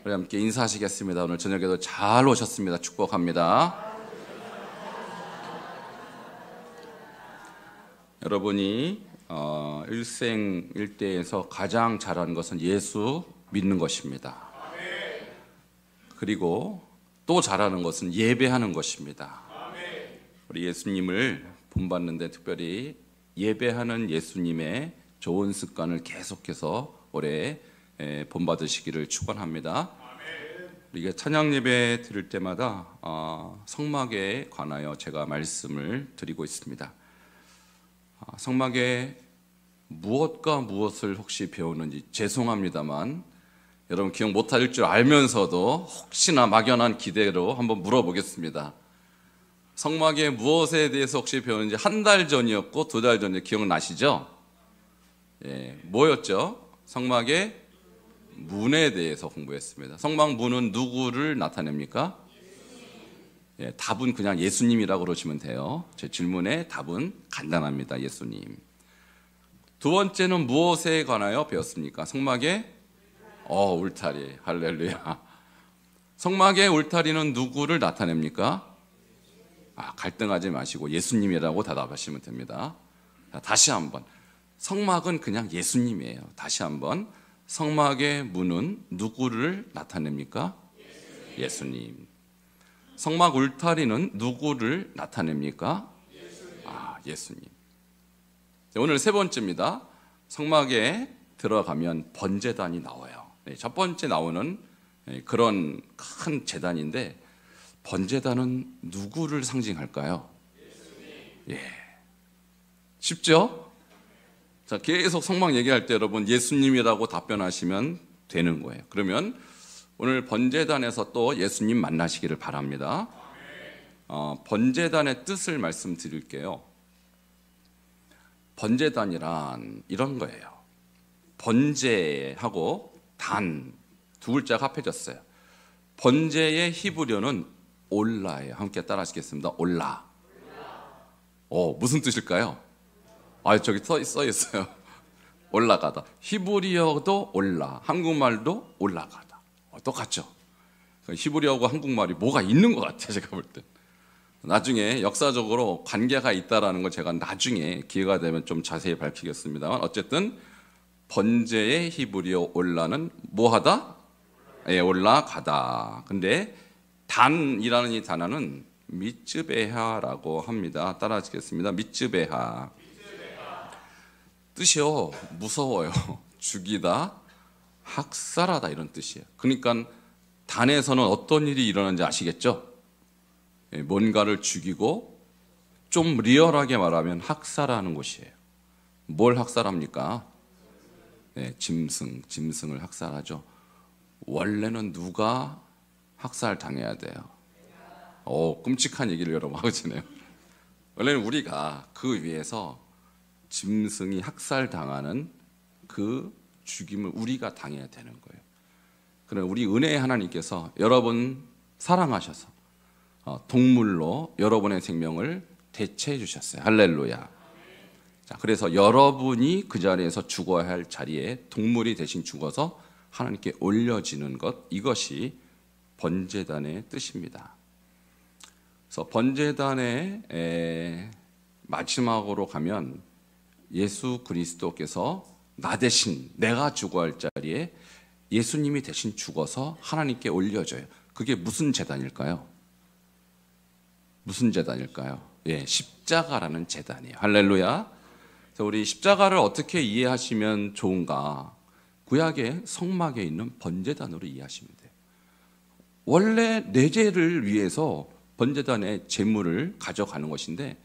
우리 함께 인사하시겠습니다. 오늘 저녁에도 잘 오셨습니다. 축복합니다. 여러분이 일생일대에서 가장 잘하는 것은 예수 믿는 것입니다. 그리고 또 잘하는 것은 예배하는 것입니다. 우리 예수님을 본받는데 특별히 예배하는 예수님의 좋은 습관을 계속해서 올해 본받으시기를 축원합니다. 우리가 찬양 예배 드릴 때마다 성막에 관하여 제가 말씀을 드리고 있습니다. 성막에 무엇과 무엇을 혹시 배우는지 죄송합니다만 여러분 기억 못할 줄 알면서도 혹시나 막연한 기대로 한번 물어보겠습니다. 성막에 무엇에 대해서 혹시 배우는지 한 달 전이었고 2달 전에 기억나시죠? 예, 뭐였죠? 성막의 문에 대해서 공부했습니다. 성막 문은 누구를 나타냅니까? 예, 답은 그냥 예수님이라고 그러시면 돼요. 제 질문의 답은 간단합니다. 예수님. 두 번째는 무엇에 관하여 배웠습니까? 성막의 울타리. 할렐루야. 성막의 울타리는 누구를 나타냅니까? 갈등하지 마시고 예수님이라고 대답하시면 됩니다. 다시 한번. 성막은 그냥 예수님이에요. 다시 한번. 성막의 문은 누구를 나타냅니까? 예수님. 성막 울타리는 누구를 나타냅니까? 예수님. 오늘 세 번째입니다. 성막에 들어가면 번제단이 나와요. 첫 번째 나오는 그런 큰 제단인데 번제단은 누구를 상징할까요? 예. 쉽죠? 자, 계속 성막 얘기할 때 여러분 예수님이라고 답변하시면 되는 거예요. 그러면 오늘 번제단에서 또 예수님 만나시기를 바랍니다. 번제단의 뜻을 말씀드릴게요. 번제단이란 이런 거예요. 번제하고 단 두 글자가 합해졌어요. 번제의 히브리어는 올라예요. 함께 따라하시겠습니다. 올라. 무슨 뜻일까요? 저기 써 있어요. 올라가다. 히브리어도 올라, 한국말도 올라가다. 똑같죠? 히브리어하고 한국말이 뭐가 있는 것 같아요. 제가 볼 때. 나중에 역사적으로 관계가 있다라는 걸 제가 나중에 기회가 되면 좀 자세히 밝히겠습니다만 어쨌든 번제의 히브리어 올라는 뭐하다? 예, 올라가다. 근데 단이라는 이 단어는 미츠베하라고 합니다. 따라하시겠습니다. 미츠베하. 뜻이요, 무서워요. 죽이다, 학살하다 이런 뜻이에요. 그러니까 단에서는 어떤 일이 일어나는지 아시겠죠? 뭔가를 죽이고 좀 리얼하게 말하면 학살하는 곳이에요. 뭘 학살합니까? 짐승을 학살하죠. 원래는 누가 학살당해야 돼요? 끔찍한 얘기를 여러분 하고 지내요. 원래는 우리가 그 위에서 짐승이 학살당하는 그 죽임을 우리가 당해야 되는 거예요. 그러나 우리 은혜의 하나님께서 여러분 사랑하셔서 동물로 여러분의 생명을 대체해 주셨어요. 할렐루야. 자, 그래서 여러분이 그 자리에서 죽어야 할 자리에 동물이 대신 죽어서 하나님께 올려지는 것, 이것이 번제단의 뜻입니다. 그래서 번제단의 마지막으로 가면 예수 그리스도께서 나 대신 내가 죽어야 할 자리에 예수님이 대신 죽어서 하나님께 올려져요. 그게 무슨 제단일까요? 무슨 제단일까요? 예, 십자가라는 제단이에요. 할렐루야. 그래서 우리 십자가를 어떻게 이해하시면 좋은가? 구약의 성막에 있는 번제단으로 이해하시면 돼요. 원래 내 죄를 위해서 번제단의 제물을 가져가는 것인데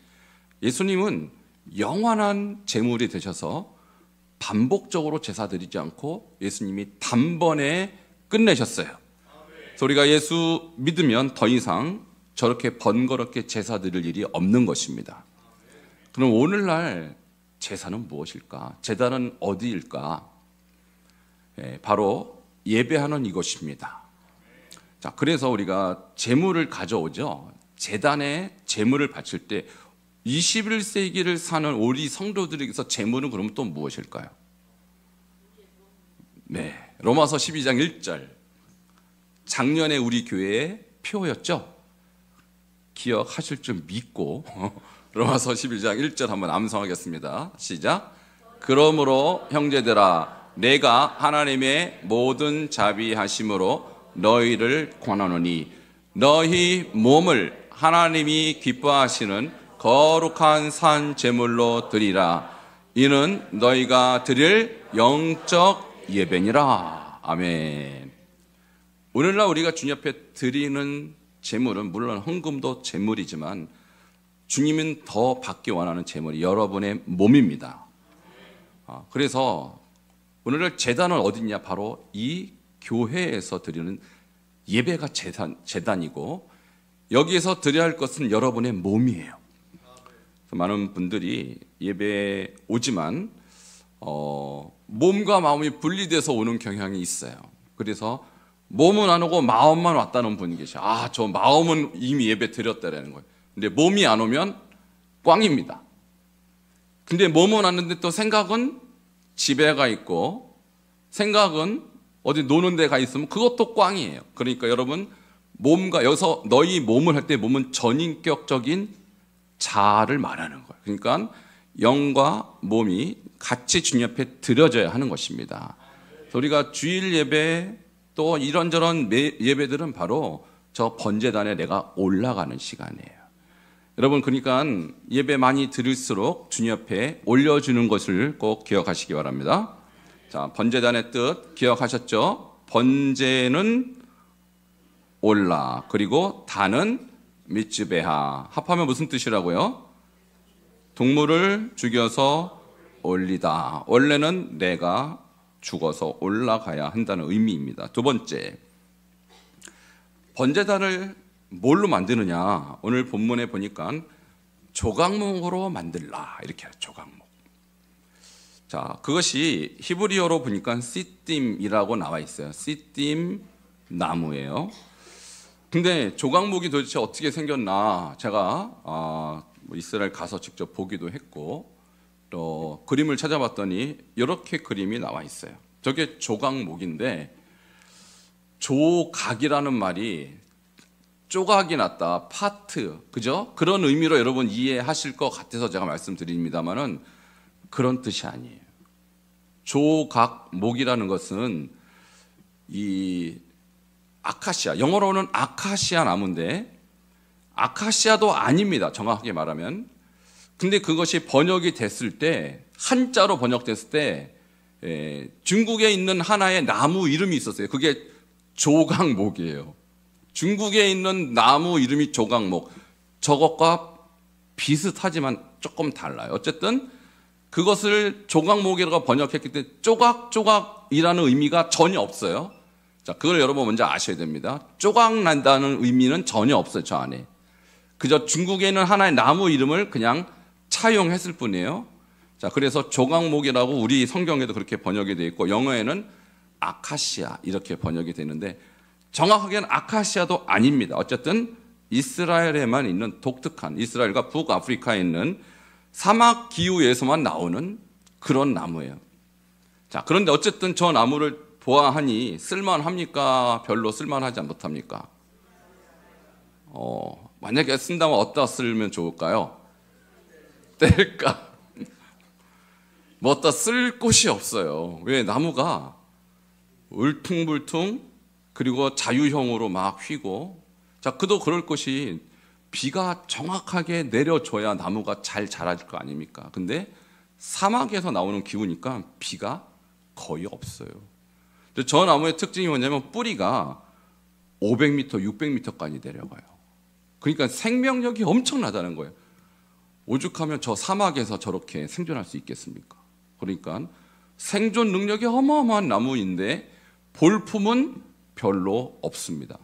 예수님은 영원한 제물이 되셔서 반복적으로 제사 드리지 않고 예수님이 단번에 끝내셨어요. 그래서 우리가 예수 믿으면 더 이상 저렇게 번거롭게 제사 드릴 일이 없는 것입니다. 그럼 오늘날 제사는 무엇일까? 제단은 어디일까? 바로 예배하는 이것입니다. 자, 그래서 우리가 제물을 가져오죠. 제단에 제물을 바칠 때 21세기를 사는 우리 성도들에게서 제물은 그러면 또 무엇일까요? 네, 로마서 12장 1절 작년에 우리 교회의 표였죠. 기억하실 줄 믿고 로마서 11장 1절 한번 암송하겠습니다. 시작. 그러므로 형제들아 내가 하나님의 모든 자비하심으로 너희를 권하노니 너희 몸을 하나님이 기뻐하시는 거룩한 산 제물로 드리라. 이는 너희가 드릴 영적 예배니라. 아멘. 오늘날 우리가 주님 앞에 드리는 제물은 물론 헌금도 제물이지만 주님은 더 받기 원하는 제물이 여러분의 몸입니다. 그래서 오늘날 제단은 어디냐? 바로 이 교회에서 드리는 예배가 제단이고 여기에서 드려야 할 것은 여러분의 몸이에요. 많은 분들이 예배에 오지만 몸과 마음이 분리돼서 오는 경향이 있어요. 그래서 몸은 안 오고 마음만 왔다는 분이 계셔요. 저 마음은 이미 예배 드렸다라는 거예요. 근데 몸이 안 오면 꽝입니다. 근데 몸은 왔는데 또 생각은 집에 가 있고 생각은 어디 노는 데 가 있으면 그것도 꽝이에요. 그러니까 여러분 몸과 여기서 너희 몸을 할 때 몸은 전인격적인 자아를 말하는 거예요. 그러니까 영과 몸이 같이 주님 앞에 드려져야 하는 것입니다. 우리가 주일 예배 또 이런저런 예배들은 바로 저 번제단에 내가 올라가는 시간이에요. 여러분 그러니까 예배 많이 드릴수록 주님 앞에 올려주는 것을 꼭 기억하시기 바랍니다. 자, 번제단의 뜻 기억하셨죠? 번제는 올라, 그리고 단은 미츠베하. 합하면 무슨 뜻이라고요? 동물을 죽여서 올리다. 원래는 내가 죽어서 올라가야 한다는 의미입니다. 두 번째, 번제단을 뭘로 만드느냐? 오늘 본문에 보니까 조각목으로 만들라 이렇게 해요. 조각목. 자, 그것이 히브리어로 보니까 시딤이라고 나와 있어요. 시딤 나무예요. 근데 조각목이 도대체 어떻게 생겼나? 제가 이스라엘 가서 직접 보기도 했고 또 그림을 찾아봤더니 이렇게 그림이 나와 있어요. 저게 조각목인데 조각이라는 말이 조각이 났다, 파트, 그죠? 그런 의미로 여러분 이해하실 것 같아서 제가 말씀드립니다만은 그런 뜻이 아니에요. 조각목이라는 것은 이 아카시아, 영어로는 아카시아 나무인데 아카시아도 아닙니다. 정확하게 말하면. 근데 그것이 번역이 됐을 때 한자로 번역됐을 때 중국에 있는 하나의 나무 이름이 있었어요. 그게 조각목이에요. 중국에 있는 나무 이름이 조각목. 저것과 비슷하지만 조금 달라요. 어쨌든 그것을 조각목이라고 번역했기 때문에 쪼각쪼각이라는 의미가 전혀 없어요. 자, 그걸 여러분 먼저 아셔야 됩니다. 쪼각난다는 의미는 전혀 없어요. 저 안에. 그저 중국에 있는 하나의 나무 이름을 그냥 차용했을 뿐이에요. 자, 그래서 조각목이라고 우리 성경에도 그렇게 번역이 되어 있고 영어에는 아카시아 이렇게 번역이 되는데 정확하게는 아카시아도 아닙니다. 어쨌든 이스라엘에만 있는 독특한, 이스라엘과 북아프리카에 있는 사막 기후에서만 나오는 그런 나무예요. 자, 그런데 어쨌든 저 나무를 보아하니 쓸만합니까? 별로 쓸만하지 못합니까? 만약에 쓴다면 어디다 쓰면 좋을까요? 뗄까? 뭐 어디다 쓸 곳이 없어요. 왜? 나무가 울퉁불퉁 그리고 자유형으로 막 휘고, 자, 그도 그럴 것이 비가 정확하게 내려줘야 나무가 잘 자라질 거 아닙니까? 근데 사막에서 나오는 기후니까 비가 거의 없어요. 저 나무의 특징이 뭐냐면 뿌리가 500m, 600m까지 내려가요. 그러니까 생명력이 엄청나다는 거예요. 오죽하면 저 사막에서 저렇게 생존할 수 있겠습니까? 그러니까 생존 능력이 어마어마한 나무인데 볼품은 별로 없습니다.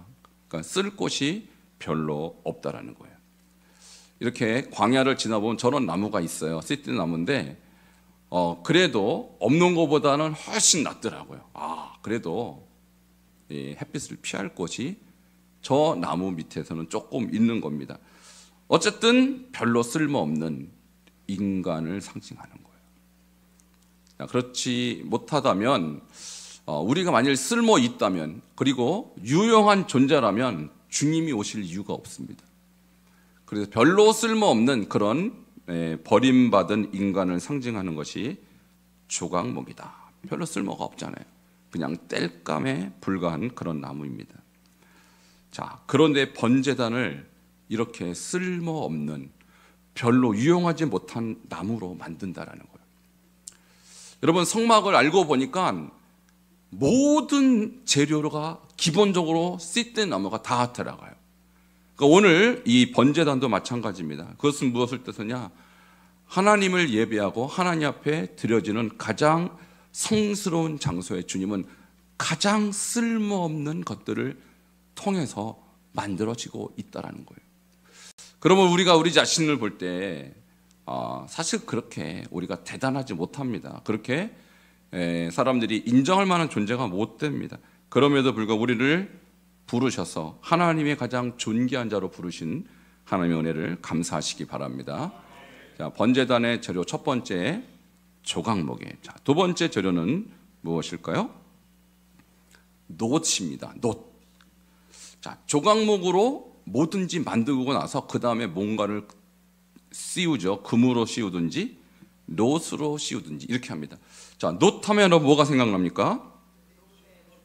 그러니까 쓸 곳이 별로 없다라는 거예요. 이렇게 광야를 지나보면 저런 나무가 있어요. 시띠 나무인데 그래도 없는 것보다는 훨씬 낫더라고요. 그래도 이 햇빛을 피할 곳이 저 나무 밑에서는 조금 있는 겁니다. 어쨌든 별로 쓸모없는 인간을 상징하는 거예요. 그렇지 못하다면 우리가 만일 쓸모 있다면, 그리고 유용한 존재라면 주님이 오실 이유가 없습니다. 그래서 별로 쓸모없는 그런 버림받은 인간을 상징하는 것이 조각목이다. 별로 쓸모가 없잖아요. 그냥 땔감에 불과한 그런 나무입니다. 자, 그런데 번제단을 이렇게 쓸모없는, 별로 유용하지 못한 나무로 만든다라는 거예요. 여러분, 성막을 알고 보니까 모든 재료가 기본적으로 씻된 나무가 다 들어가요. 그러니까 오늘 이 번제단도 마찬가지입니다. 그것은 무엇을 뜻하냐? 하나님을 예배하고 하나님 앞에 드려지는 가장 성스러운 장소에 주님은 가장 쓸모없는 것들을 통해서 만들어지고 있다라는 거예요. 그러면 우리가 우리 자신을 볼 때 사실 그렇게 우리가 대단하지 못합니다. 그렇게 사람들이 인정할 만한 존재가 못 됩니다. 그럼에도 불구하고 우리를 부르셔서 하나님의 가장 존귀한 자로 부르신 하나님의 은혜를 감사하시기 바랍니다. 자, 번제단의 재료 첫 번째 조각목에, 자, 두 번째 재료는 무엇일까요? 놋입니다. 놋. 자, 조각목으로 뭐든지 만들고 나서 그 다음에 뭔가를 씌우죠. 금으로 씌우든지 놋으로 씌우든지 이렇게 합니다. 자, 놋하면 뭐가 생각납니까?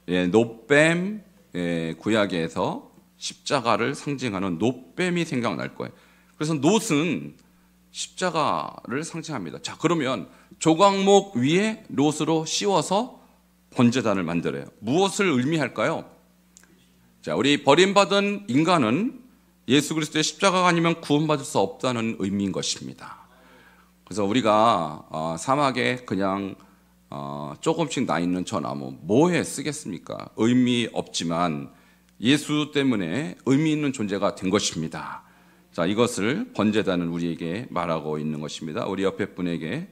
예, 놋뱀. 예, 구약에서 십자가를 상징하는 놋뱀이 생각날 거예요. 그래서 놋은 십자가를 상징합니다. 자, 그러면 조각목 위에 놋으로 씌워서 번제단을 만들어요. 무엇을 의미할까요? 자, 우리 버림받은 인간은 예수 그리스도의 십자가가 아니면 구원받을 수 없다는 의미인 것입니다. 그래서 우리가 사막에 그냥 조금씩 나 있는 저 나무 뭐에 쓰겠습니까? 의미 없지만 예수 때문에 의미 있는 존재가 된 것입니다. 자, 이것을 번제단은 우리에게 말하고 있는 것입니다. 우리 옆에 분에게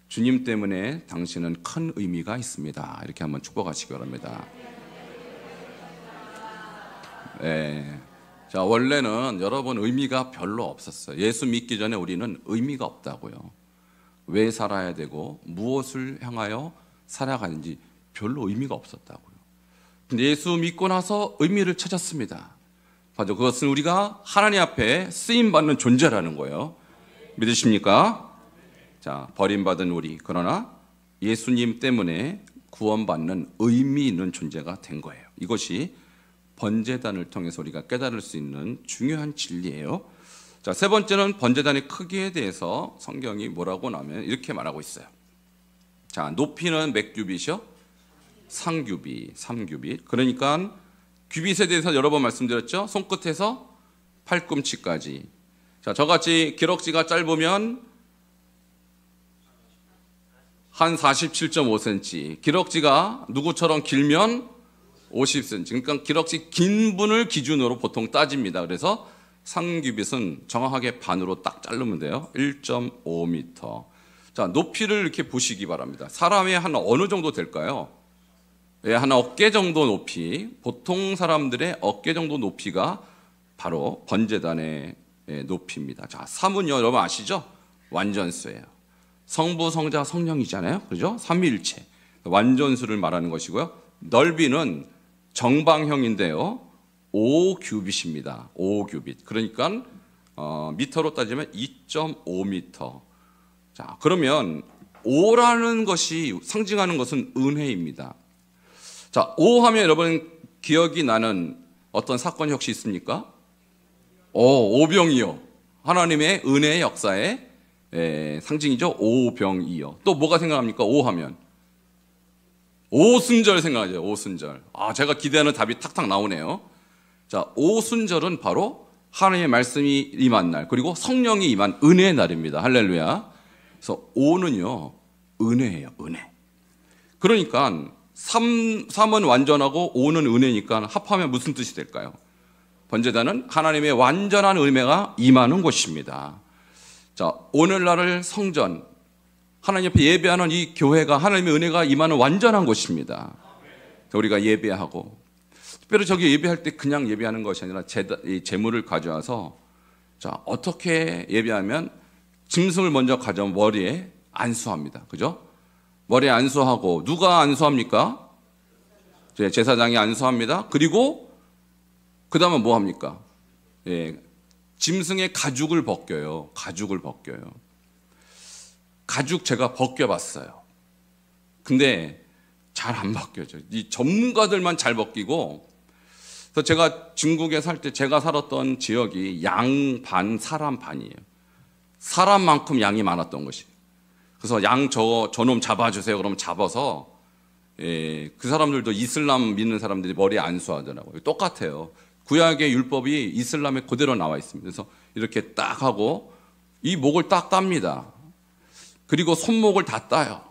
주님 때문에 당신은 큰 의미가 있습니다. 이렇게 한번 축복하시기 바랍니다. 네. 자, 원래는 여러분 의미가 별로 없었어요. 예수 믿기 전에 우리는 의미가 없다고요. 왜 살아야 되고 무엇을 향하여 살아가는지 별로 의미가 없었다고요. 근데 예수 믿고 나서 의미를 찾았습니다. 맞아, 그것은 우리가 하나님 앞에 쓰임받는 존재라는 거예요. 믿으십니까? 자, 버림받은 우리, 그러나 예수님 때문에 구원받는 의미 있는 존재가 된 거예요. 이것이 번제단을 통해서 우리가 깨달을 수 있는 중요한 진리예요. 자, 세 번째는 번제단의 크기에 대해서 성경이 뭐라고 하면 이렇게 말하고 있어요. 자, 높이는 몇 규빗이요? 3규빗. 그러니까 규빗에 대해서 여러 번 말씀드렸죠. 손끝에서 팔꿈치까지. 자, 저같이 기럭지가 짧으면 한 47.5cm, 기럭지가 누구처럼 길면 50cm. 그러니까 기럭지 긴 분을 기준으로 보통 따집니다. 그래서 상규빗은 정확하게 반으로 딱 자르면 돼요. 1.5m. 자, 높이를 이렇게 보시기 바랍니다. 사람의 한 어느 정도 될까요? 예, 한 어깨 정도 높이. 보통 사람들의 어깨 정도 높이가 바로 번제단의 높이입니다. 자, 3은요, 여러분 아시죠? 완전수예요. 성부, 성자, 성령이잖아요. 그죠? 삼위일체. 완전수를 말하는 것이고요. 넓이는 정방형인데요. 5규빗입니다. 5규빗. 그러니까 미터로 따지면 2.5m. 자, 그러면 5라는 것이 상징하는 것은 은혜입니다. 자, 5 하면 여러분 기억이 나는 어떤 사건이 혹시 있습니까? 오병이요. 하나님의 은혜의 역사의 상징이죠. 오병이요. 또 뭐가 생각납니까? 5 하면 오순절 생각하죠. 오순절. 제가 기대하는 답이 탁탁 나오네요. 자, 오순절은 바로 하나님의 말씀이 임한 날, 그리고 성령이 임한 은혜의 날입니다. 할렐루야. 그래서 오는요, 은혜예요. 은혜. 그러니까 3은 완전하고 5는 은혜니까 합하면 무슨 뜻이 될까요? 번제단은 하나님의 완전한 은혜가 임하는 곳입니다. 자, 오늘날을 성전, 하나님 앞에 예배하는 이 교회가 하나님의 은혜가 임하는 완전한 곳입니다. 우리가 예배하고, 특별히 저기 예배할 때 그냥 예배하는 것이 아니라 제물을 가져와서, 자, 어떻게 예배하면 짐승을 먼저 가져온 머리에 안수합니다. 그죠? 머리에 안수하고, 누가 안수합니까? 제사장이 안수합니다. 그리고 그 다음에 뭐 합니까? 짐승의 가죽을 벗겨요. 가죽을 벗겨요. 가죽 제가 벗겨봤어요. 근데 잘 안 벗겨져요. 이 전문가들만 잘 벗기고. 그래서 제가 중국에 살 때 제가 살았던 지역이 양 반, 사람 반이에요. 사람만큼 양이 많았던 것이. 그래서 양 저놈 잡아주세요. 그러면 잡아서 그 사람들도 이슬람 믿는 사람들이 머리에 안수하더라고요. 똑같아요. 구약의 율법이 이슬람에 그대로 나와 있습니다. 그래서 이렇게 딱 하고 이 목을 딱 땁니다. 그리고 손목을 다 따요.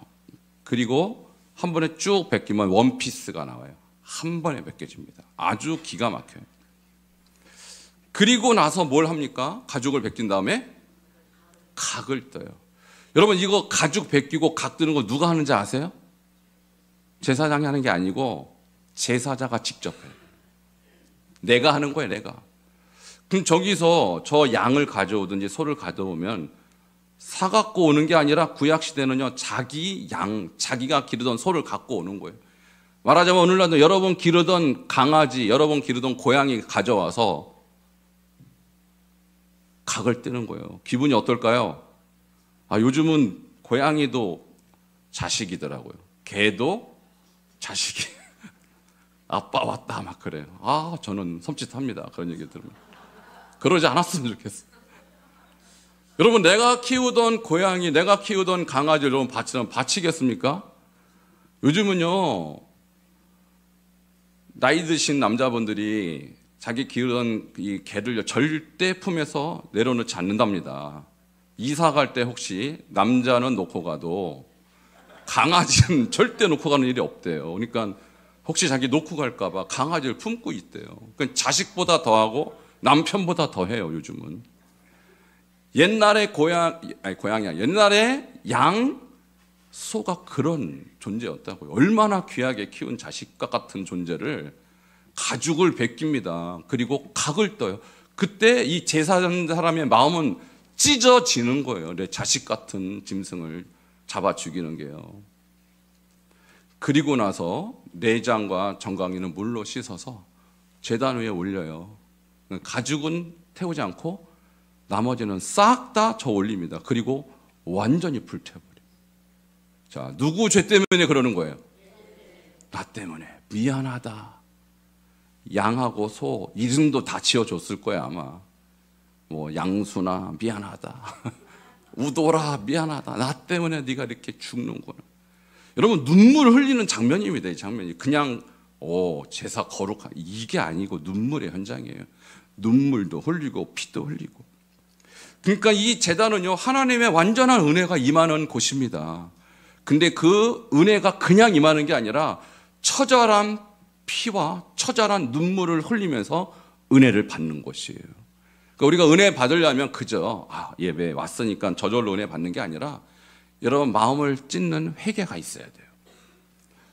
그리고 한 번에 쭉 벗기면 원피스가 나와요. 한 번에 벗겨집니다. 아주 기가 막혀요. 그리고 나서 뭘 합니까? 가죽을 벗긴 다음에 각을 떠요. 여러분 이거 가죽 벗기고 각 뜨는 거 누가 하는지 아세요? 제사장이 하는 게 아니고 제사자가 직접 해요. 내가 하는 거예요, 내가. 그럼 저기서 저 양을 가져오든지 소를 가져오면 사 갖고 오는 게 아니라 구약 시대는요, 자기 양, 자기가 기르던 소를 갖고 오는 거예요. 말하자면 오늘날도 여러분 기르던 강아지, 여러분 기르던 고양이 가져와서 각을 뜨는 거예요. 기분이 어떨까요? 요즘은 고양이도 자식이더라고요. 개도 자식이. 아빠 왔다 막 그래요. 저는 섬찟합니다. 그런 얘기 들으면. 그러지 않았으면 좋겠어요. 여러분 내가 키우던 고양이, 내가 키우던 강아지를 여러분 바치겠습니까? 요즘은요 나이 드신 남자분들이 자기 키우던 이 개를 절대 품에서 내려놓지 않는답니다. 이사 갈 때 혹시 남자는 놓고 가도 강아지는 절대 놓고 가는 일이 없대요. 그러니까 혹시 자기 놓고 갈까 봐 강아지를 품고 있대요. 그러니까 자식보다 더하고 남편보다 더해요, 요즘은. 옛날에 고양이야. 옛날에 양, 소가 그런 존재였다고요. 얼마나 귀하게 키운 자식과 같은 존재를 가죽을 벗깁니다. 그리고 각을 떠요. 그때 이 제사장 사람의 마음은 찢어지는 거예요. 내 자식 같은 짐승을 잡아 죽이는 게요. 그리고 나서 내장과 정강이는 물로 씻어서 제단 위에 올려요. 가죽은 태우지 않고 나머지는 싹 다 저 올립니다. 그리고 완전히 불태워버려요. 자, 누구 죄 때문에 그러는 거예요? 나 때문에. 미안하다. 양하고 소 이름도 다 지어줬을 거야 아마. 뭐 양수나 미안하다. 우도라 미안하다. 나 때문에 네가 이렇게 죽는구나. 여러분 눈물 흘리는 장면입니다. 이 장면이 그냥 제사 거룩한 이게 아니고 눈물의 현장이에요. 눈물도 흘리고 피도 흘리고. 그러니까 이 제단은요 하나님의 완전한 은혜가 임하는 곳입니다. 근데 그 은혜가 그냥 임하는 게 아니라 처절한 피와 처절한 눈물을 흘리면서 은혜를 받는 곳이에요. 그러니까 우리가 은혜 받으려면 그저 예배 왔으니까 저절로 은혜 받는 게 아니라 여러분 마음을 찢는 회개가 있어야 돼요.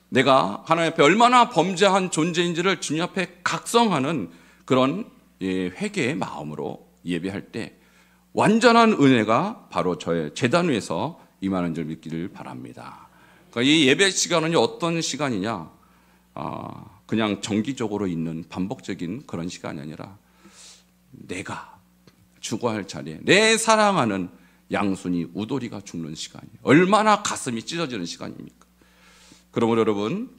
내가 하나님 앞에 얼마나 범죄한 존재인지를 주님 앞에 각성하는 그런 회개의 마음으로 예배할 때 완전한 은혜가 바로 저의 제단 위에서 임하는 줄 믿기를 바랍니다. 그러니까 이 예배 시간은 어떤 시간이냐? 그냥 정기적으로 있는 반복적인 그런 시간이 아니라 내가 죽어야 할 자리에 내 사랑하는 양순이 우도리가 죽는 시간이에요. 얼마나 가슴이 찢어지는 시간입니까? 그러므로 여러분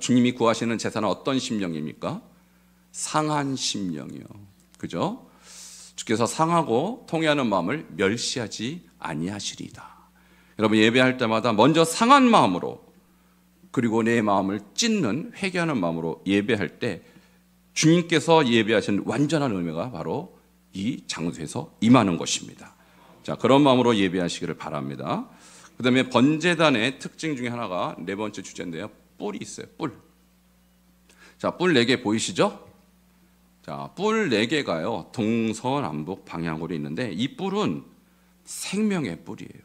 주님이 구하시는 제사는 어떤 심령입니까? 상한 심령이요. 그죠? 주께서 상하고 통회하는 마음을 멸시하지 아니하시리이다. 여러분 예배할 때마다 먼저 상한 마음으로 그리고 내 마음을 찢는 회개하는 마음으로 예배할 때 주님께서 예배하신 완전한 은혜가 바로 이 장소에서 임하는 것입니다. 자, 그런 마음으로 예배하시기를 바랍니다. 그 다음에 번제단의 특징 중에 하나가 네 번째 주제인데요. 뿔이 있어요. 뿔. 자, 뿔 4개 보이시죠? 자, 뿔 4개가요. 동서남북 방향으로 있는데 이 뿔은 생명의 뿔이에요.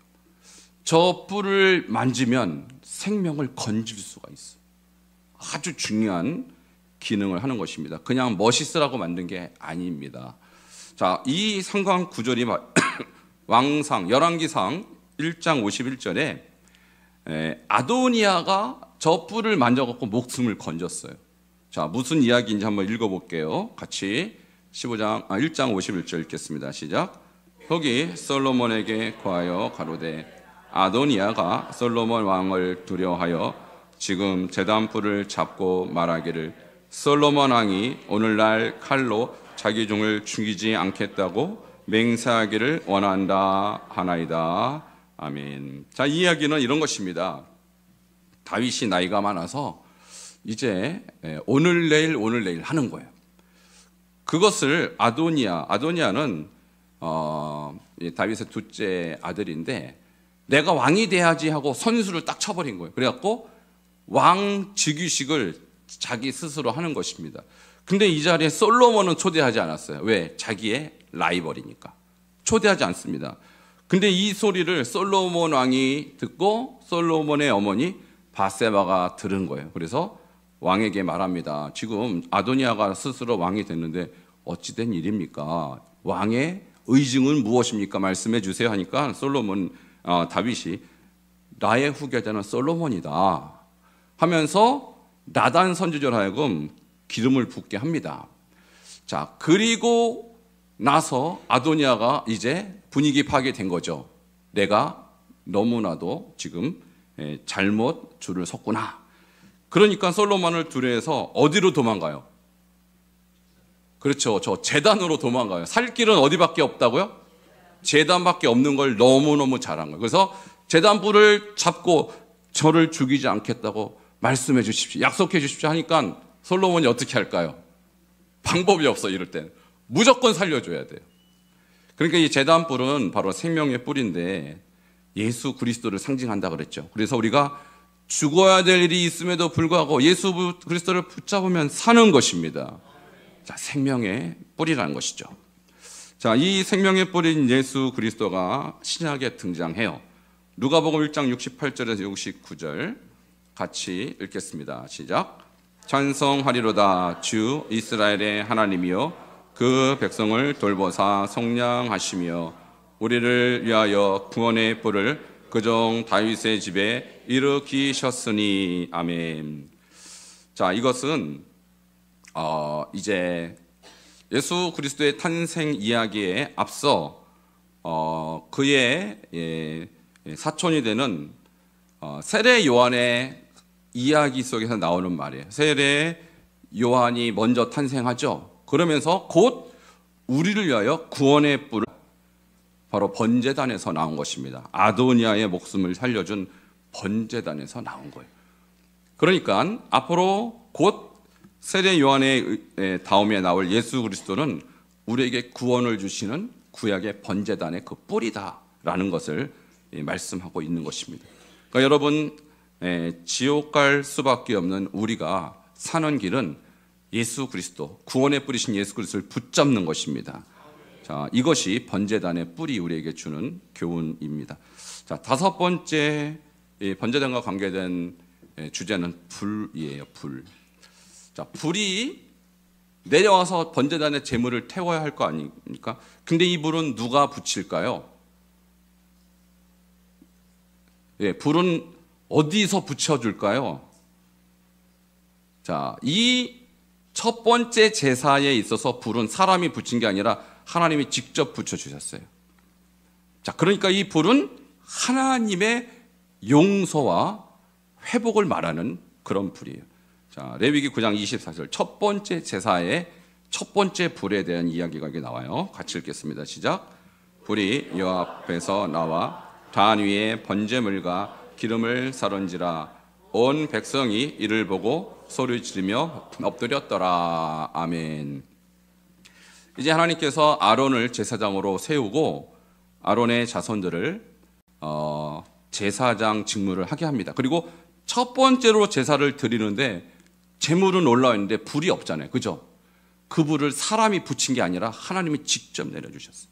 저 뿔을 만지면 생명을 건질 수가 있어요. 아주 중요한 기능을 하는 것입니다. 그냥 멋있으라고 만든 게 아닙니다. 자, 이 상관 구절이 왕상 열왕기상 1장 51절에 아도니아가 저 뿔을 만져갖고 목숨을 건졌어요. 자, 무슨 이야기인지 한번 읽어볼게요. 같이 1장 51절 읽겠습니다. 시작. 거기 솔로몬에게 구하여 가로되 아도니아가 솔로몬 왕을 두려워하여 지금 제단불을 잡고 말하기를 솔로몬 왕이 오늘날 칼로 자기 종을 죽이지 않겠다고 맹세하기를 원한다 하나이다. 아멘. 자, 이 이야기는 이런 것입니다. 다윗이 나이가 많아서 이제 오늘 내일 하는 거예요. 그것을 아도니아는 다윗의 둘째 아들인데 내가 왕이 돼야지 하고 선수를 딱 쳐버린 거예요. 그래갖고 왕 즉위식을 자기 스스로 하는 것입니다. 근데 이 자리에 솔로몬은 초대하지 않았어요. 왜? 자기의 라이벌이니까. 초대하지 않습니다. 근데 이 소리를 솔로몬 왕이 듣고 솔로몬의 어머니 바세바가 들은 거예요. 그래서 왕에게 말합니다. 지금 아도니아가 스스로 왕이 됐는데 어찌된 일입니까? 왕의 의중은 무엇입니까? 말씀해 주세요 하니까 다윗이 나의 후계자는 솔로몬이다 하면서 나단 선지자로 하여금 기름을 붓게 합니다. 자, 그리고 나서 아도니아가 이제 분위기 파괴된 거죠. 내가 너무나도 지금 잘못 줄을 섰구나. 그러니까 솔로몬을 두려워해서 어디로 도망가요? 그렇죠. 저 제단으로 도망가요. 살 길은 어디밖에 없다고요? 제단밖에 없는 걸 너무너무 잘한 거예요. 그래서 제단불을 잡고 저를 죽이지 않겠다고 말씀해 주십시오. 약속해 주십시오 하니까 솔로몬이 어떻게 할까요? 방법이 없어. 이럴 땐 무조건 살려줘야 돼요. 그러니까 이 제단불은 바로 생명의 뿔인데 예수 그리스도를 상징한다 그랬죠. 그래서 우리가 죽어야 될 일이 있음에도 불구하고 예수 그리스도를 붙잡으면 사는 것입니다. 자, 생명의 뿔이라는 것이죠. 자, 이 생명의 뿔인 예수 그리스도가 신약에 등장해요. 누가복음 1장 68절에서 69절 같이 읽겠습니다. 시작. 찬송하리로다 주 이스라엘의 하나님이여 그 백성을 돌보사 속량하시며 우리를 위하여 구원의 뿔을 그종 다윗의 집에 일으키셨으니 아멘. 자, 이것은 이제 예수 그리스도의 탄생 이야기에 앞서 그의 사촌이 되는 세례 요한의 이야기 속에서 나오는 말이에요. 세례 요한이 먼저 탄생하죠. 그러면서 곧 우리를 위하여 구원의 뿔을 바로 번제단에서 나온 것입니다. 아도니아의 목숨을 살려준 번제단에서 나온 거예요. 그러니까 앞으로 곧 세례 요한의 다음에 나올 예수 그리스도는 우리에게 구원을 주시는 구약의 번제단의 그 뿔이다라는 것을 말씀하고 있는 것입니다. 그러니까 여러분, 지옥 갈 수밖에 없는 우리가 사는 길은 예수 그리스도, 구원의 뿌리신 예수 그리스도를 붙잡는 것입니다. 자, 이것이 번제단의 뿔이 우리에게 주는 교훈입니다. 자, 다섯 번째 번제단과 관계된 주제는 불이에요. 불. 자, 불이 내려와서 번제단의 제물을 태워야 할 거 아닙니까? 근데 이 불은 누가 붙일까요? 불은 어디서 붙여줄까요? 자, 이 첫 번째 제사에 있어서 불은 사람이 붙인 게 아니라 하나님이 직접 붙여주셨어요. 자, 그러니까 이 불은 하나님의 용서와 회복을 말하는 그런 불이에요. 자, 레위기 9장 24절 첫 번째 제사의 첫 번째 불에 대한 이야기가 여기 나와요. 같이 읽겠습니다. 시작. 불이 여호와 앞에서 나와 단 위에 번제물과 기름을 사른지라 온 백성이 이를 보고 소리 지르며 엎드렸더라. 아멘. 이제 하나님께서 아론을 제사장으로 세우고 아론의 자손들을 제사장 직무를 하게 합니다. 그리고 첫 번째로 제사를 드리는데 제물은 올라와 있는데 불이 없잖아요. 그죠? 그 불을 사람이 붙인 게 아니라 하나님이 직접 내려주셨어요.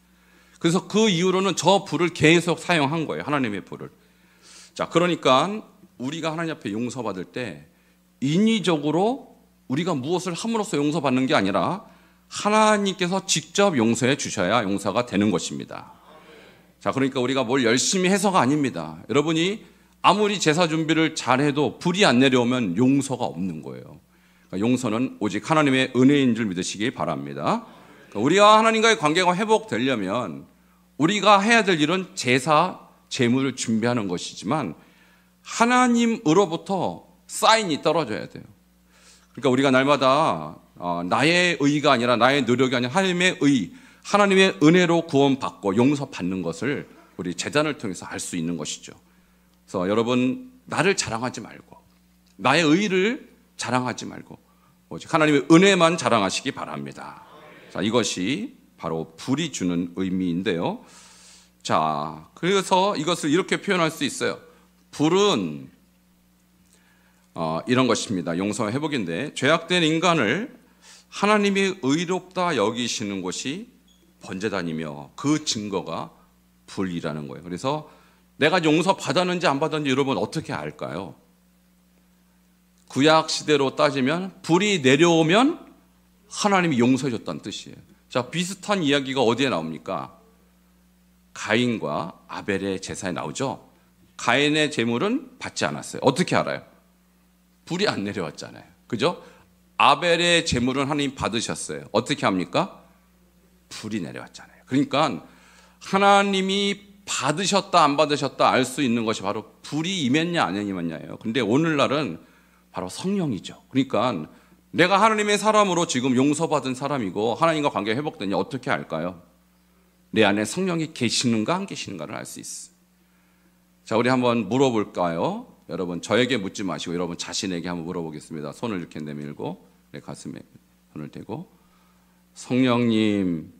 그래서 그 이후로는 저 불을 계속 사용한 거예요. 하나님의 불을. 자, 그러니까 우리가 하나님 앞에 용서받을 때 인위적으로 우리가 무엇을 함으로써 용서받는 게 아니라 하나님께서 직접 용서해 주셔야 용서가 되는 것입니다. 자, 그러니까 우리가 뭘 열심히 해서가 아닙니다. 여러분이 아무리 제사 준비를 잘해도 불이 안 내려오면 용서가 없는 거예요. 용서는 오직 하나님의 은혜인 줄 믿으시기 바랍니다. 우리와 하나님과의 관계가 회복되려면 우리가 해야 될 일은 제사, 제물을 준비하는 것이지만 하나님으로부터 사인이 떨어져야 돼요. 그러니까 우리가 날마다 나의 의가 아니라 나의 노력이 아니라 하나님의 의, 하나님의 은혜로 구원받고 용서받는 것을 우리 제단을 통해서 알 수 있는 것이죠. 그래서 여러분, 나를 자랑하지 말고 나의 의를 자랑하지 말고 오직 하나님의 은혜만 자랑하시기 바랍니다. 자, 이것이 바로 불이 주는 의미인데요. 자, 그래서 이것을 이렇게 표현할 수 있어요. 불은 이런 것입니다. 용서와 회복인데, 죄악된 인간을 하나님이 의롭다 여기시는 것이 번제단이며 그 증거가 불이라는 거예요. 그래서 내가 용서 받았는지 안 받았는지 여러분 어떻게 알까요? 구약 시대로 따지면 불이 내려오면 하나님이 용서해 줬다는 뜻이에요. 자, 비슷한 이야기가 어디에 나옵니까? 가인과 아벨의 제사에 나오죠. 가인의 제물은 받지 않았어요. 어떻게 알아요? 불이 안 내려왔잖아요. 그죠? 아벨의 제물은 하나님 받으셨어요. 어떻게 합니까? 불이 내려왔잖아요. 그러니까 하나님이 받으셨다 안 받으셨다 알 수 있는 것이 바로 불이 임했냐 안 임했냐예요. 근데 오늘날은 바로 성령이죠. 그러니까 내가 하나님의 사람으로 지금 용서받은 사람이고 하나님과 관계가 회복되냐 어떻게 알까요? 내 안에 성령이 계시는가 안 계시는가를 알 수 있어요. 자, 우리 한번 물어볼까요? 여러분, 저에게 묻지 마시고 여러분 자신에게 한번 물어보겠습니다. 손을 이렇게 내밀고 내 가슴에 손을 대고 성령님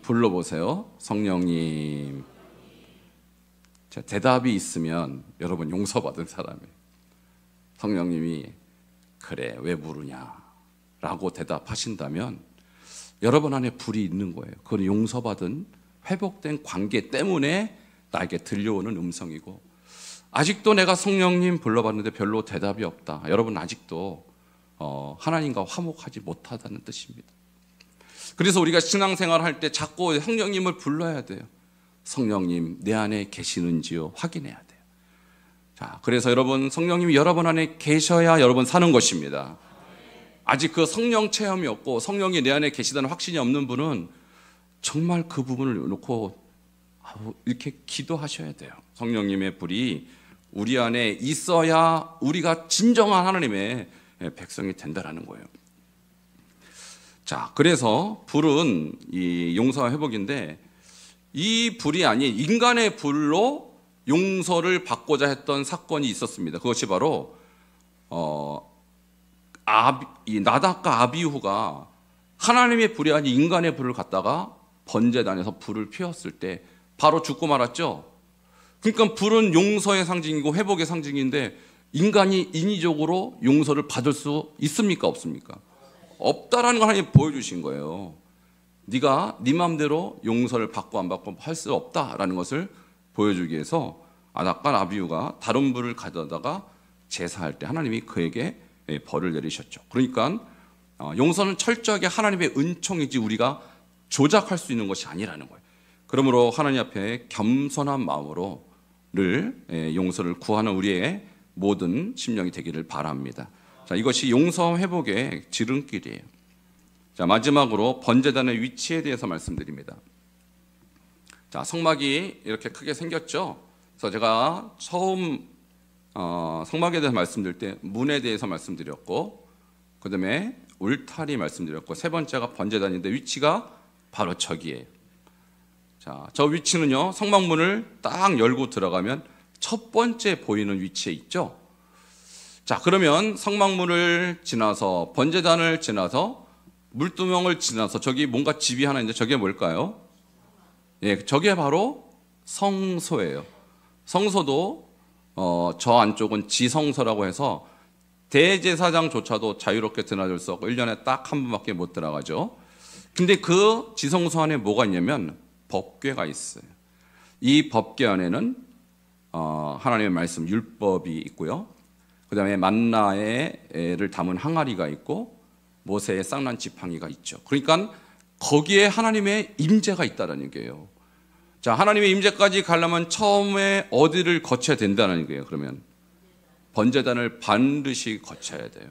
불러보세요. 성령님. 자, 대답이 있으면 여러분 용서받은 사람이에요. 성령님이 그래 왜 부르냐 라고 대답하신다면 여러분 안에 불이 있는 거예요. 그건 용서받은 회복된 관계 때문에 나에게 들려오는 음성이고, 아직도 내가 성령님 불러봤는데 별로 대답이 없다. 여러분 아직도 하나님과 화목하지 못하다는 뜻입니다. 그래서 우리가 신앙생활을 할 때 자꾸 성령님을 불러야 돼요. 성령님 내 안에 계시는지요 확인해야 돼요. 자, 그래서 여러분 성령님이 여러분 안에 계셔야 여러분 사는 것입니다. 아직 그 성령 체험이 없고 성령이 내 안에 계시다는 확신이 없는 분은 정말 그 부분을 놓고 이렇게 기도하셔야 돼요. 성령님의 불이 우리 안에 있어야 우리가 진정한 하나님의 백성이 된다는 거예요. 자, 그래서 불은 이 용서와 회복인데, 이 불이 아닌 인간의 불로 용서를 받고자 했던 사건이 있었습니다. 그것이 바로 나답과 아비후가 하나님의 불이 아닌 인간의 불을 갖다가 번제단에서 불을 피웠을 때 바로 죽고 말았죠. 그러니까 불은 용서의 상징이고 회복의 상징인데 인간이 인위적으로 용서를 받을 수 있습니까? 없습니까? 없다라는 걸 하나님이 보여주신 거예요. 네가 네 마음대로 용서를 받고 안 받고 할 수 없다라는 것을 보여주기 위해서 나답과 아비후가 다른 불을 가져다가 제사할 때 하나님이 그에게 벌을 내리셨죠. 그러니까 용서는 철저하게 하나님의 은총이지 우리가 조작할 수 있는 것이 아니라는 거예요. 그러므로 하나님 앞에 겸손한 마음으로 늘 용서를 구하는 우리의 모든 심령이 되기를 바랍니다. 자, 이것이 용서 회복의 지름길이에요. 자, 마지막으로 번제단의 위치에 대해서 말씀드립니다. 자, 성막이 이렇게 크게 생겼죠. 그래서 제가 처음 성막에 대해서 말씀드릴 때 문에 대해서 말씀드렸고, 그 다음에 울타리 말씀드렸고, 세 번째가 번제단인데 위치가 바로 저기예요. 자, 저 위치는요, 성막문을 딱 열고 들어가면 첫 번째 보이는 위치에 있죠. 자, 그러면 성막문을 지나서 번제단을 지나서 물두멍을 지나서 저기 뭔가 집이 하나 있는데 저게 뭘까요? 예, 저게 바로 성소예요. 성소도 저 안쪽은 지성소라고 해서 대제사장조차도 자유롭게 드나들 수 없고 1년에 딱 한 번밖에 못 들어가죠. 근데 그 지성소 안에 뭐가 있냐면 법궤가 있어요. 이 법궤 안에는 하나님의 말씀 율법이 있고요. 그 다음에 만나를 담은 항아리가 있고 모세의 쌍난 지팡이가 있죠. 그러니까 거기에 하나님의 임재가 있다는 얘기예요. 자, 하나님의 임재까지 가려면 처음에 어디를 거쳐야 된다는 얘기예요. 그러면 번제단을 반드시 거쳐야 돼요.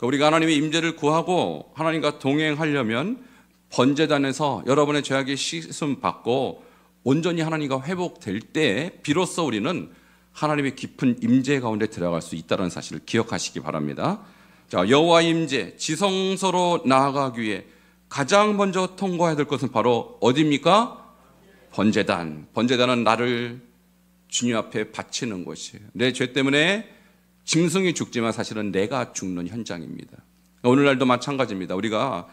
우리가 하나님의 임재를 구하고 하나님과 동행하려면 번제단에서 여러분의 죄악이 씻음 받고 온전히 하나님과 회복될 때 비로소 우리는 하나님의 깊은 임재 가운데 들어갈 수 있다는 사실을 기억하시기 바랍니다. 자, 여호와 임재, 지성소로 나아가기 위해 가장 먼저 통과해야 될 것은 바로 어디입니까? 번제단. 번제단은 나를 주님 앞에 바치는 곳이에요. 내 죄 때문에 짐승이 죽지만 사실은 내가 죽는 현장입니다. 오늘날도 마찬가지입니다. 우리가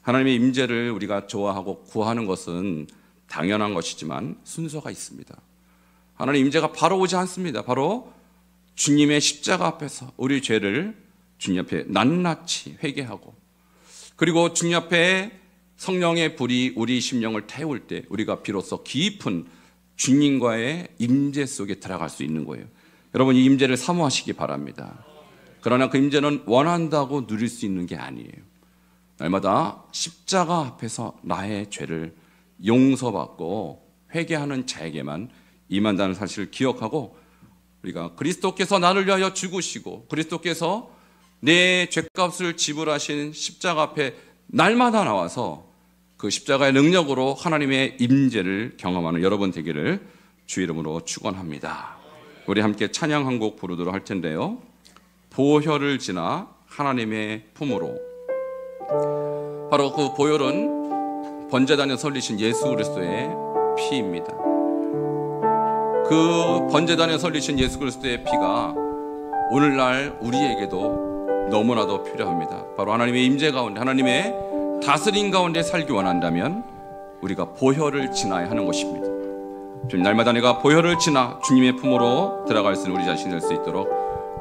하나님의 임재를 우리가 좋아하고 구하는 것은 당연한 것이지만 순서가 있습니다. 하나님 임재가 바로 오지 않습니다. 바로 주님의 십자가 앞에서 우리 죄를 주님 앞에 낱낱이 회개하고, 그리고 주님 앞에 성령의 불이 우리 심령을 태울 때 우리가 비로소 깊은 주님과의 임재 속에 들어갈 수 있는 거예요. 여러분, 이 임재를 사모하시기 바랍니다. 그러나 그 임재는 원한다고 누릴 수 있는 게 아니에요. 날마다 십자가 앞에서 나의 죄를 용서받고 회개하는 자에게만 임한다는 사실을 기억하고, 우리가 그리스도께서 나를 위하여 죽으시고 그리스도께서 내 죄값을 지불하신 십자가 앞에 날마다 나와서 그 십자가의 능력으로 하나님의 임재를 경험하는 여러분 되기를 주 이름으로 축원합니다. 우리 함께 찬양 한 곡 부르도록 할 텐데요. 보혈을 지나 하나님의 품으로. 바로 그 보혈은 번제단에 설리신 예수 그리스도의 피입니다. 그 번제단에 설리신 예수 그리스도의 피가 오늘날 우리에게도 너무나도 필요합니다. 바로 하나님의 임재 가운데, 하나님의 다스림 가운데 살기 원한다면 우리가 보혈을 지나야 하는 것입니다. 지금 날마다 내가 보혈을 지나 주님의 품으로 들어갈 수 있는 우리 자신이 될 수 있도록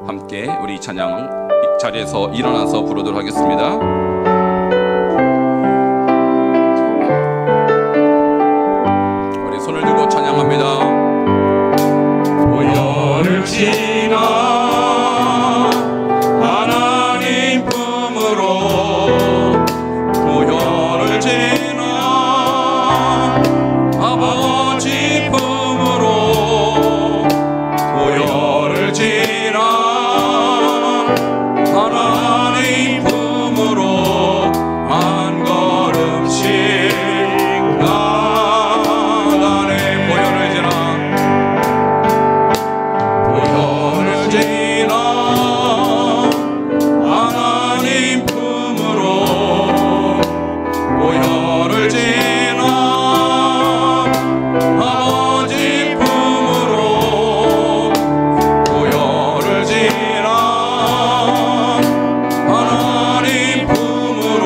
함께 우리 찬양 자리에서 일어나서 부르도록 하겠습니다. 우리 손을 들고 찬양합니다. 보혈을 지나 하나님 품으로, 보혈을 지나 아버지 품으로, 보혈을 지나 하나님 품으로 한 걸음씩 나가네. 보혈을 지나, 보혈을 지나 하나님 품으로, 보혈을 지나 아버지 품으로, 보혈을 지나 하나님 품으로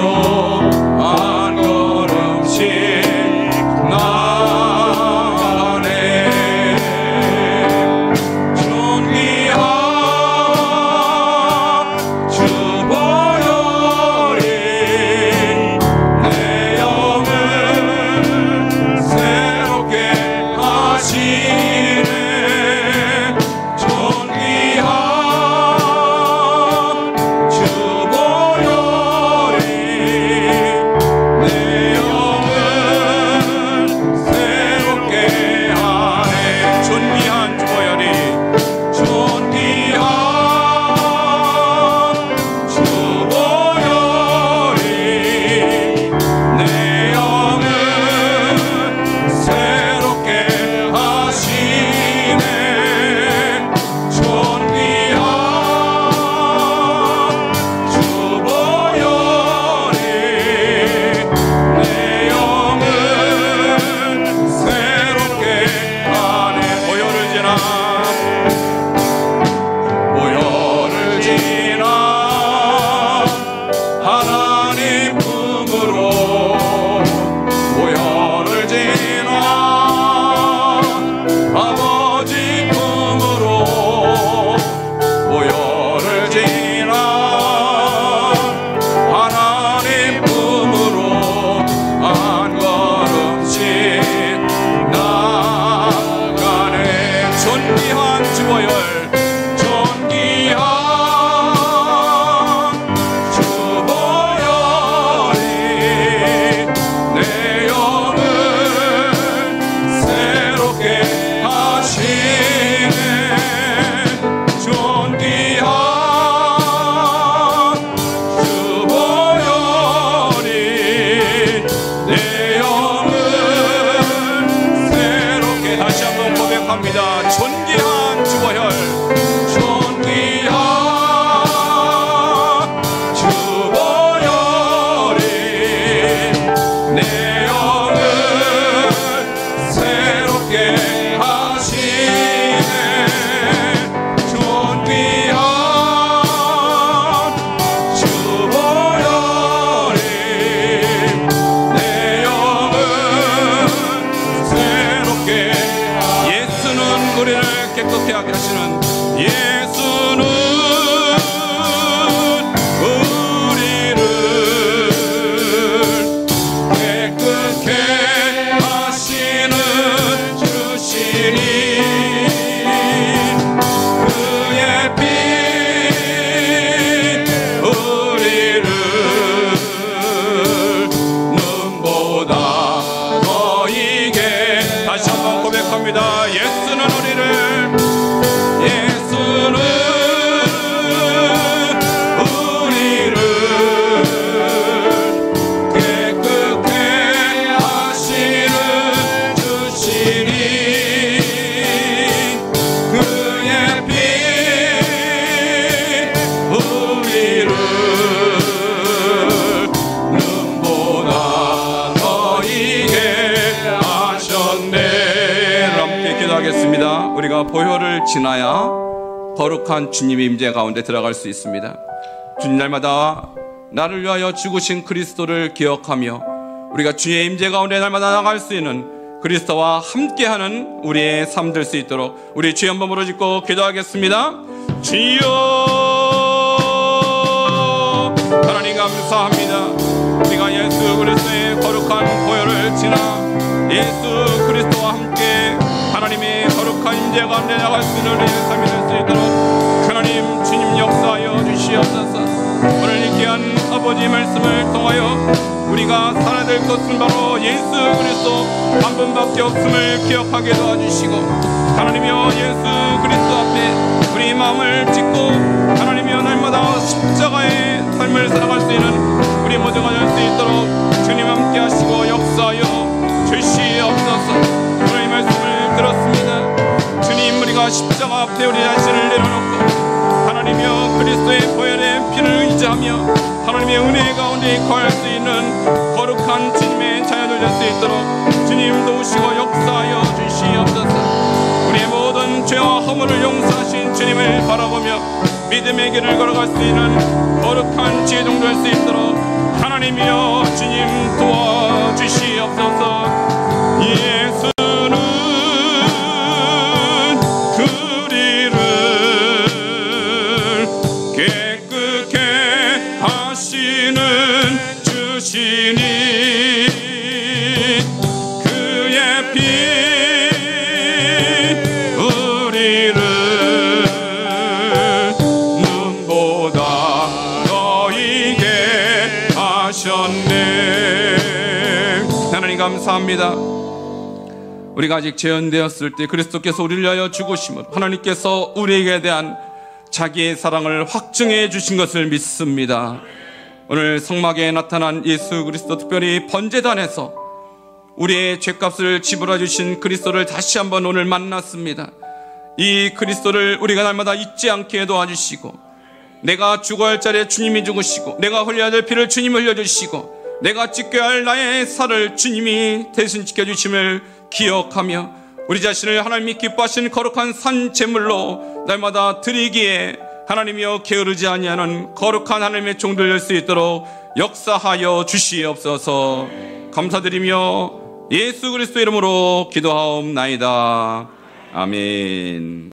우리가 보혈을 지나야 거룩한 주님의 임재 가운데 들어갈 수 있습니다. 주님 날마다 나를 위하여 죽으신 그리스도를 기억하며 우리가 주의 임재 가운데 날마다 나갈 수 있는 그리스도와 함께하는 우리의 삶 될 수 있도록 우리 주의 한번 부르짖고 기도하겠습니다. 주여 하나님 감사합니다. 우리가 예수 그리스도의 거룩한 보혈을 지나 예수 그리스도와 함께 하나님의 거룩한 임재 가운데 나갈 수 있는 우리의 삶이 될 수 있도록 하나님 주님 역사하여 주시옵소서. 오늘 이 귀한 아버지의 말씀을 통하여 우리가 살아야 될 것은 바로 예수 그리스도 한 분밖에 없음을 기억하게 도와주시고 하나님이여 예수 그리스도 앞에 우리 마음을 찢고 하나님이여 날마다 십자가의 삶을 살아갈 수 있는 우리 모두가 될 수 있도록 주님 함께 하시고 역사하여 주시옵소서. 오늘 이 말씀을 들었습니다. 주님 우리가 십자가 앞에 우리 자신을 내려놓고 하나님이여 그리스도의 보혈의 피를 의지하며 하나님의 은혜 가운데 거할 수 있는 거룩한 주님의 자녀들 될 수 있도록 주님 도우시고 역사하여 주시옵소서. 우리의 모든 죄와 허물을 용서하신 주님을 바라보며 믿음의 길을 걸어갈 수 있는 거룩한 지혜종 될 수 있도록 하나님이여 주님 도와주시옵소서. 예수는 우리를 깨끗게 하시는 주시니 그의 피 우리를 눈보다 너희게 하셨네. 하나님 감사합니다. 우리가 아직 재현되었을 때 그리스도께서 우리를 위하여 죽으심으로 하나님께서 우리에게 대한 자기의 사랑을 확증해 주신 것을 믿습니다. 오늘 성막에 나타난 예수 그리스도, 특별히 번제단에서 우리의 죄값을 지불해 주신 그리스도를 다시 한번 오늘 만났습니다. 이 그리스도를 우리가 날마다 잊지 않게 도와주시고 내가 죽어야 할 자리에 주님이 죽으시고 내가 흘려야 될 피를 주님이 흘려주시고 내가 지켜야 할 나의 살을 주님이 대신 지켜주심을 기억하며 우리 자신을 하나님이 기뻐하시는 거룩한 산 제물로 날마다 드리기에 하나님이여 게으르지 아니하는 거룩한 하나님의 종들 될 수 있도록 역사하여 주시옵소서. 감사드리며 예수 그리스도 이름으로 기도하옵나이다. 아멘.